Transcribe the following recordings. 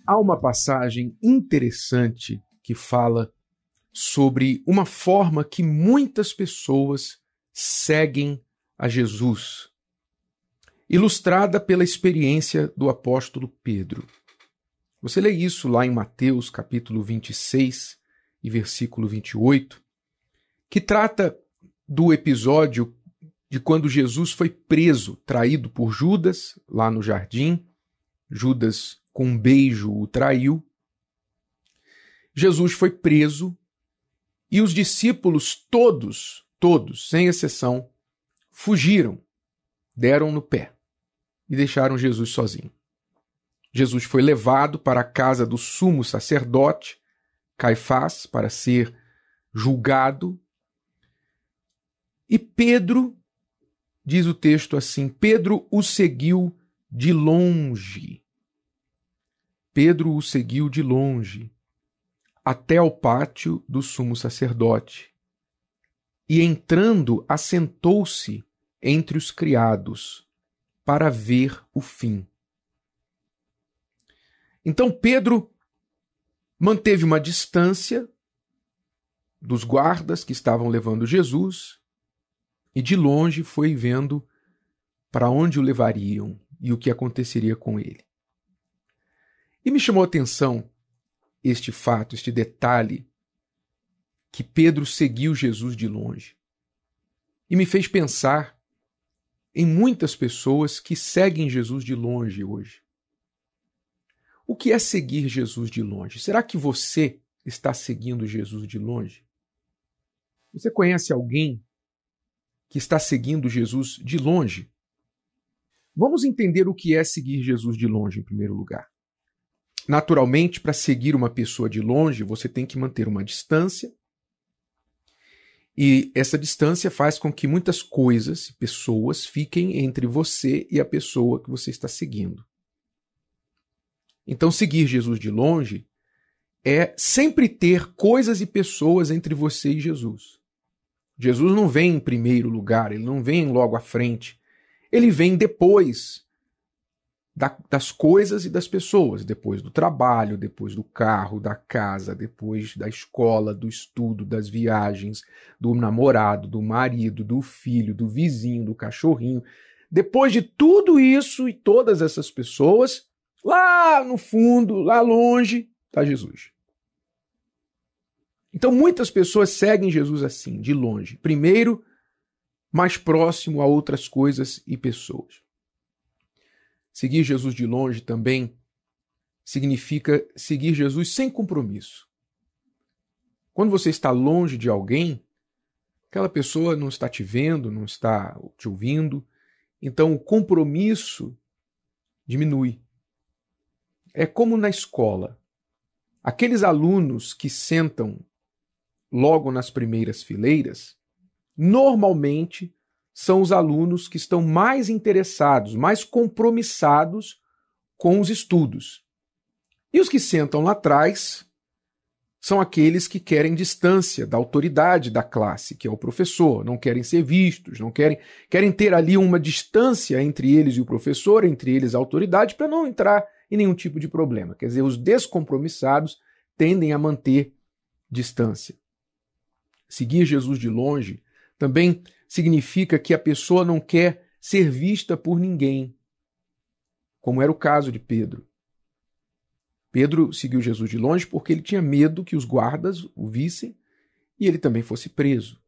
Há uma passagem interessante que fala sobre uma forma que muitas pessoas seguem a Jesus, ilustrada pela experiência do apóstolo Pedro. Você lê isso lá em Mateus, capítulo 26 e versículo 28, que trata do episódio de quando Jesus foi preso, traído por Judas, lá no jardim. Judas, com um beijo, o traiu. Jesus foi preso e os discípulos todos, sem exceção, fugiram, deram no pé e deixaram Jesus sozinho. Jesus foi levado para a casa do sumo sacerdote, Caifás, para ser julgado. E Pedro, diz o texto assim, Pedro o seguiu de longe. Pedro o seguiu de longe, até ao pátio do sumo sacerdote. E entrando, assentou-se entre os criados, para ver o fim. Então Pedro manteve uma distância dos guardas que estavam levando Jesus e de longe foi vendo para onde o levariam e o que aconteceria com ele. E me chamou a atenção este fato, este detalhe, que Pedro seguiu Jesus de longe. E me fez pensar em muitas pessoas que seguem Jesus de longe hoje. O que é seguir Jesus de longe? Será que você está seguindo Jesus de longe? Você conhece alguém que está seguindo Jesus de longe? Vamos entender o que é seguir Jesus de longe, em primeiro lugar. Naturalmente, para seguir uma pessoa de longe, você tem que manter uma distância. E essa distância faz com que muitas coisas, pessoas, fiquem entre você e a pessoa que você está seguindo. Então, seguir Jesus de longe é sempre ter coisas e pessoas entre você e Jesus. Jesus não vem em primeiro lugar, ele não vem logo à frente. Ele vem depois das coisas e das pessoas, depois do trabalho, depois do carro, da casa, depois da escola, do estudo, das viagens, do namorado, do marido, do filho, do vizinho, do cachorrinho. Depois de tudo isso e todas essas pessoas, lá no fundo, lá longe, está Jesus. Então muitas pessoas seguem Jesus assim, de longe. Primeiro, mais próximo a outras coisas e pessoas. Seguir Jesus de longe também significa seguir Jesus sem compromisso. Quando você está longe de alguém, aquela pessoa não está te vendo, não está te ouvindo, então o compromisso diminui. É como na escola. Aqueles alunos que sentam logo nas primeiras fileiras, normalmente são os alunos que estão mais interessados, mais compromissados com os estudos. E os que sentam lá atrás são aqueles que querem distância da autoridade da classe, que é o professor, não querem ser vistos, não querem ter ali uma distância entre eles e o professor, entre eles e a autoridade, para não entrar em nenhum tipo de problema. Quer dizer, os descompromissados tendem a manter distância. Seguir Jesus de longe também significa que a pessoa não quer ser vista por ninguém, como era o caso de Pedro. Pedro seguiu Jesus de longe porque ele tinha medo que os guardas o vissem e ele também fosse preso.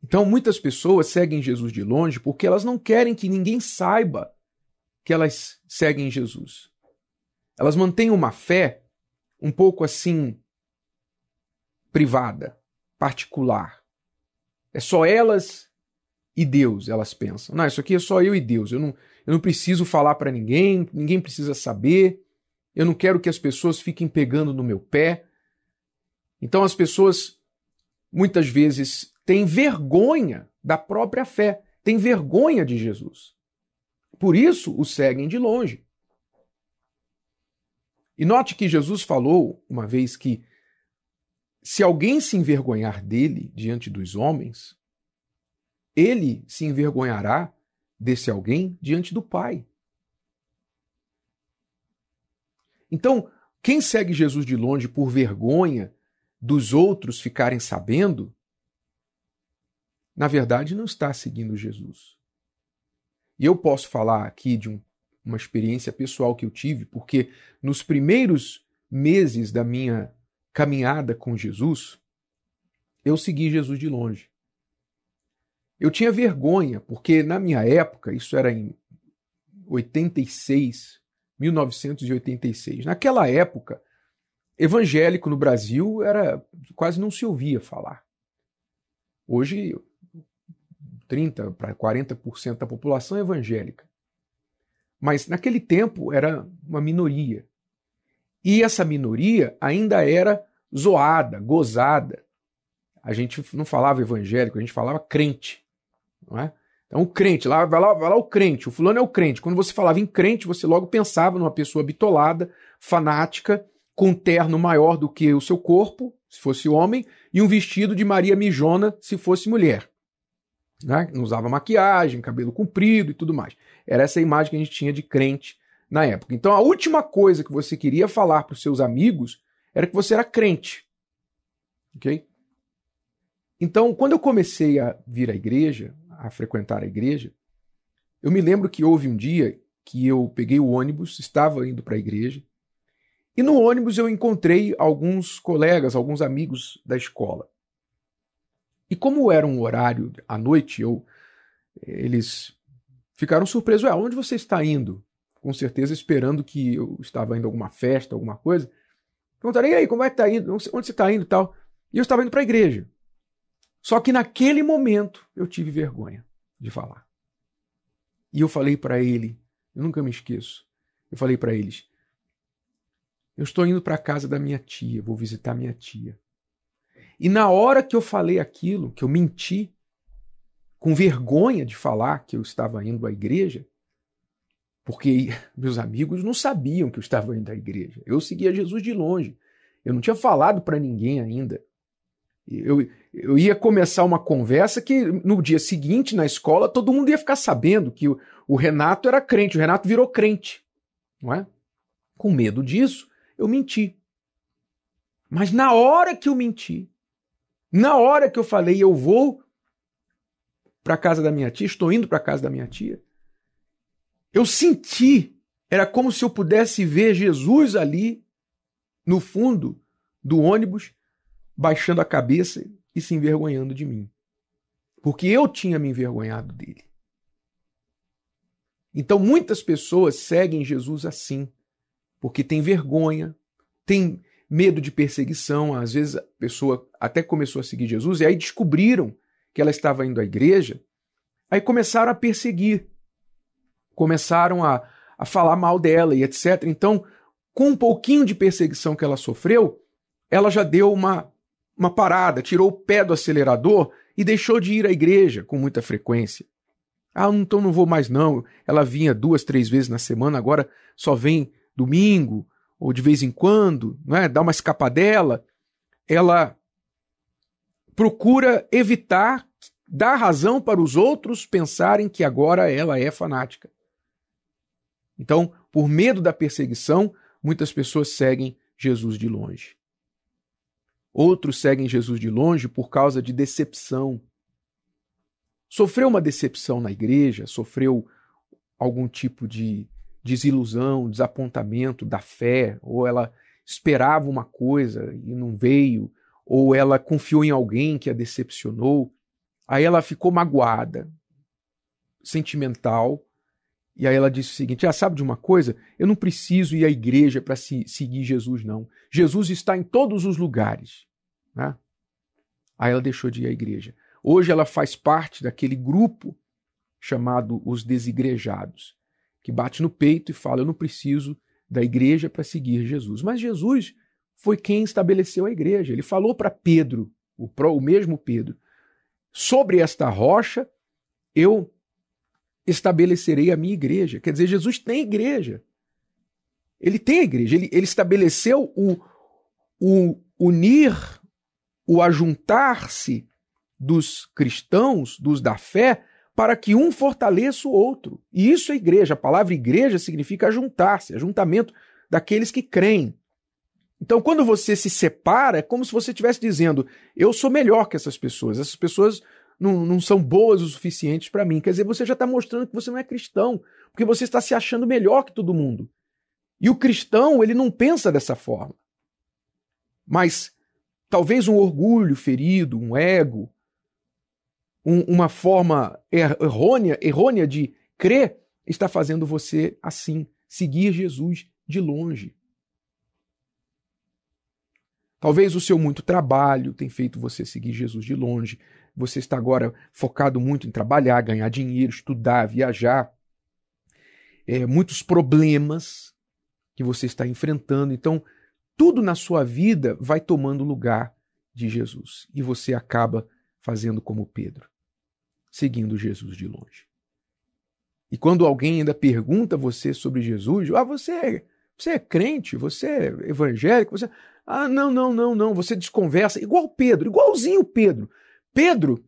Então, muitas pessoas seguem Jesus de longe porque elas não querem que ninguém saiba que elas seguem Jesus. Elas mantêm uma fé um pouco assim, privada, particular. É só elas e Deus, elas pensam. Não, isso aqui é só eu e Deus. Eu não preciso falar para ninguém, ninguém precisa saber. Eu não quero que as pessoas fiquem pegando no meu pé. Então as pessoas, muitas vezes, têm vergonha da própria fé, têm vergonha de Jesus. Por isso o seguem de longe. E note que Jesus falou uma vez que se alguém se envergonhar dele diante dos homens, ele se envergonhará desse alguém diante do Pai. Então, quem segue Jesus de longe por vergonha dos outros ficarem sabendo, na verdade não está seguindo Jesus. E eu posso falar aqui de uma experiência pessoal que eu tive, porque nos primeiros meses da minha caminhada com Jesus, eu segui Jesus de longe. Eu tinha vergonha, porque na minha época, isso era em 1986. Naquela época, evangélico no Brasil quase não se ouvia falar. Hoje, 30% para 40% da população é evangélica. Mas naquele tempo era uma minoria. E essa minoria ainda era zoada, gozada. A gente não falava evangélico, a gente falava crente. Não é? Então o crente, vai lá o crente, o fulano é o crente. Quando você falava em crente, você logo pensava numa pessoa bitolada, fanática, com um terno maior do que o seu corpo, se fosse homem, e um vestido de Maria Mijona, se fosse mulher. Né? Não usava maquiagem, cabelo comprido e tudo mais. Era essa a imagem que a gente tinha de crente na época. Então a última coisa que você queria falar para os seus amigos era que você era crente. Ok? Então, quando eu comecei a vir à igreja, a frequentar a igreja, eu me lembro que houve um dia que eu peguei o ônibus, estava indo para a igreja, e no ônibus eu encontrei alguns colegas, alguns amigos da escola. E como era um horário à noite, eles ficaram surpresos. Onde você está indo? Com certeza esperando que eu estava indo a alguma festa, alguma coisa. Perguntaram, e aí, como é que está indo? Onde você está indo e tal? E eu estava indo para a igreja. Só que naquele momento eu tive vergonha de falar. E eu falei para ele, eu nunca me esqueço, eu falei para eles, eu estou indo para a casa da minha tia, vou visitar minha tia. E na hora que eu falei aquilo, que eu menti, com vergonha de falar que eu estava indo à igreja, porque meus amigos não sabiam que eu estava indo à igreja. Eu seguia Jesus de longe. Eu não tinha falado para ninguém ainda. Eu ia começar uma conversa que no dia seguinte, na escola, todo mundo ia ficar sabendo que o Renato era crente, o Renato virou crente. Não é? Com medo disso, eu menti. Mas na hora que eu menti, na hora que eu falei, eu vou para a casa da minha tia, estou indo para a casa da minha tia, eu senti, era como se eu pudesse ver Jesus ali no fundo do ônibus, baixando a cabeça e se envergonhando de mim. Porque eu tinha me envergonhado dele. Então muitas pessoas seguem Jesus assim, porque tem vergonha, tem medo de perseguição. Às vezes a pessoa até começou a seguir Jesus e aí descobriram que ela estava indo à igreja, aí começaram a perseguir, começaram a falar mal dela e etc. Então, com um pouquinho de perseguição que ela sofreu, ela já deu uma parada, tirou o pé do acelerador e deixou de ir à igreja com muita frequência. Então não vou mais não. Ela vinha 2, 3 vezes na semana, agora só vem domingo, ou de vez em quando, não é? Dá uma escapadela. Ela procura evitar, dar razão para os outros pensarem que agora ela é fanática. Então, por medo da perseguição, muitas pessoas seguem Jesus de longe. Outros seguem Jesus de longe por causa de decepção. Sofreu uma decepção na igreja, sofreu algum tipo de desilusão, desapontamento da fé, ou ela esperava uma coisa e não veio, ou ela confiou em alguém que a decepcionou, aí ela ficou magoada, sentimental, e aí ela disse o seguinte, sabe de uma coisa? Eu não preciso ir à igreja para seguir Jesus, não. Jesus está em todos os lugares. Né? Aí ela deixou de ir à igreja. Hoje ela faz parte daquele grupo chamado os desigrejados, que bate no peito e fala, eu não preciso da igreja para seguir Jesus. Mas Jesus foi quem estabeleceu a igreja. Ele falou para Pedro, o mesmo Pedro, sobre esta rocha eu estabelecerei a minha igreja. Quer dizer, Jesus tem igreja. Ele tem a igreja. Ele estabeleceu o unir, o ajuntar-se dos cristãos, dos da fé, para que um fortaleça o outro. E isso é igreja. A palavra igreja significa ajuntar-se, ajuntamento daqueles que creem. Então, quando você se separa, é como se você estivesse dizendo, eu sou melhor que essas pessoas não são boas o suficiente para mim. Quer dizer, você já está mostrando que você não é cristão, porque você está se achando melhor que todo mundo. E o cristão, ele não pensa dessa forma. Mas talvez um orgulho ferido, um ego, uma forma errônea de crer, está fazendo você, assim, seguir Jesus de longe. Talvez o seu muito trabalho tenha feito você seguir Jesus de longe. Você está agora focado muito em trabalhar, ganhar dinheiro, estudar, viajar. Muitos problemas que você está enfrentando. Então, tudo na sua vida vai tomando lugar de Jesus. E você acaba fazendo como Pedro, seguindo Jesus de longe. E quando alguém ainda pergunta a você sobre Jesus, você é crente, você é evangélico, não, você desconversa, igual Pedro, igualzinho Pedro. Pedro,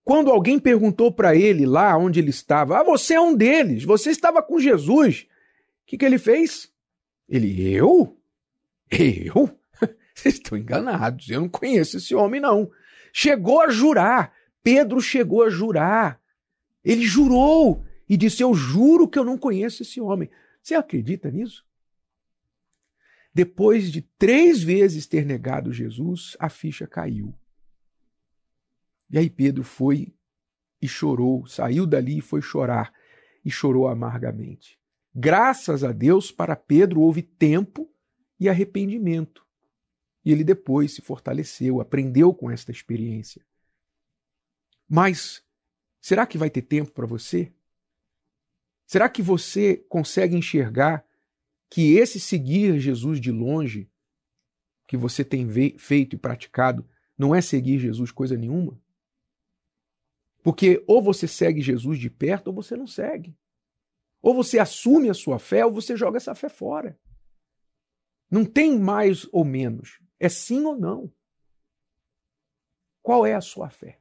quando alguém perguntou para ele lá onde ele estava, você é um deles, você estava com Jesus. O que ele fez? Eu? Vocês estão enganados, eu não conheço esse homem não. Chegou a jurar, Pedro chegou a jurar. Ele jurou e disse, eu juro que eu não conheço esse homem. Você acredita nisso? Depois de 3 vezes ter negado Jesus, a ficha caiu. E aí Pedro foi e chorou, saiu dali e foi chorar, e chorou amargamente. Graças a Deus, para Pedro houve tempo e arrependimento. E ele depois se fortaleceu, aprendeu com esta experiência. Mas será que vai ter tempo para você? Será que você consegue enxergar que esse seguir Jesus de longe, que você tem feito e praticado, não é seguir Jesus coisa nenhuma? Porque ou você segue Jesus de perto ou você não segue. Ou você assume a sua fé ou você joga essa fé fora. Não tem mais ou menos. É sim ou não. Qual é a sua fé?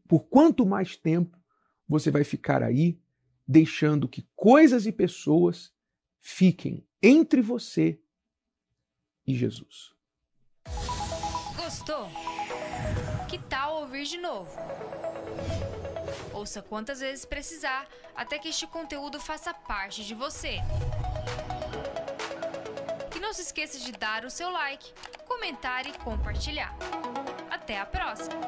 Por quanto mais tempo você vai ficar aí deixando que coisas e pessoas fiquem entre você e Jesus? Gostou? Que tal ouvir de novo? Ouça quantas vezes precisar, até que este conteúdo faça parte de você. E não se esqueça de dar o seu like, comentar e compartilhar. Até a próxima!